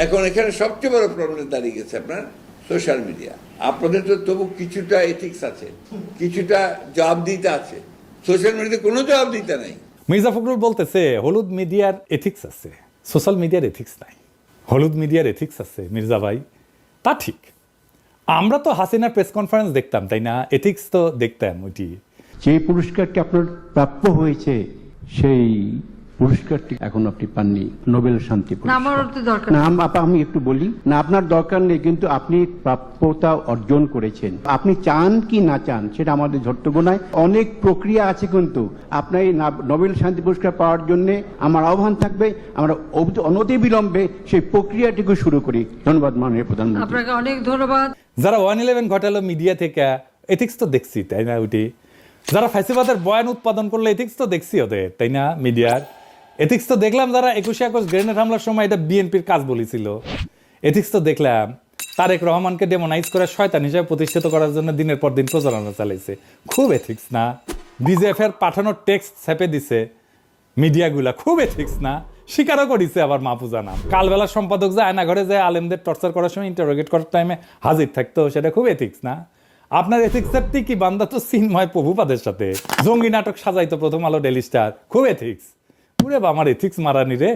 এখন এখানে সবচেয়ে বড় প্রবলেম দাঁড়িয়ে গেছে আপনার সোশ্যাল মিডিয়া। আপনাদের তো তবু কিছুটা এথিক্স আছে, কিছুটা জবাবদিহিতা আছে, সোশ্যাল মিডিয়াতে কোনো জবাবদিহিতা নাই। মির্জা ফখরুল বলতেছে হলুদ মিডিয়ার এথিক্স আছে, সোশ্যাল মিডিয়ার এথিক্স নাই। হলুদ মিডিয়ার এথিক্স আছে মির্জা ভাই, তা ঠিক। আমরা তো হাসিনার প্রেস কনফারেন্স দেখতাম, তাই না? এথিক্স তো দেখতাম। ওইটি যে পুরস্কারটি আপনার প্রাপ্য হয়েছে সেই পুরস্কারটি এখন আপনি পাননি, নোবেল শান্তি পুরস্কার। আমারও তো দরকার না আমি একটু বলি না, আপনার দরকার নেই, কিন্তু আপনি প্রাপ্যতা অর্জন করেছেন। আপনি চান কি না চান সেটা আমাদের ধর্তব্য নয়। অনেক প্রক্রিয়া আছে, কিন্তু আপনার এই নোবেল শান্তি পুরস্কার পাওয়ার জন্য আমার আহ্বান থাকবে, আমরা অনতিবিলম্বে সেই প্রক্রিয়াটিকে শুরু করি। ধন্যবাদ মাননীয় প্রধানমন্ত্রী। আপনাকে অনেক ধন্যবাদ। যারা 111 ঘটালো মিডিয়া থেকে, এথিক্স তো দেখছি, তাই না? ওইটি যারা ফ্যাসিবাদের বয়ান উৎপাদন করলো, এথিক্স তো দেখছি ওদের, তাই না? মিডিয়ার এথিক্স তো দেখলাম। যারা 21শে আগস্ট গ্রেনেড হামলার সময় এটা বিএনপির কাজ বলেছিল, এথিক্স তো দেখলাম। তারেক রহমানকে ডেমোনাইজ করে শয়তান হিসেবে প্রতিষ্ঠিত করার জন্য দিনের পর দিন প্রচারণা চালাইছে। খুব এথিক্স না? বিজেএফ এর পাঠানো টেক্সট ছেপে দিছে মিডিয়াগুলা, খুব এথিক্স না? স্বীকারও করেছে আবার মাহফুজা নাম। কালবেলা সম্পাদক যে আয়নাঘরে যায় আলেমদের টর্চার করার সময় ইন্টারোগেট করার টাইমে হাজির থাকতো, সেটা খুব এথিক্স না? আপনার এথিক্সের কি বান্দা তো চিন্ময় প্রভুপাদের সাথে জঙ্গি নাটক সাজাইতো প্রথম আলো, ডেলি স্টার, খুব এথিক্স। পুরে আমার এথিক্স মারানি রে।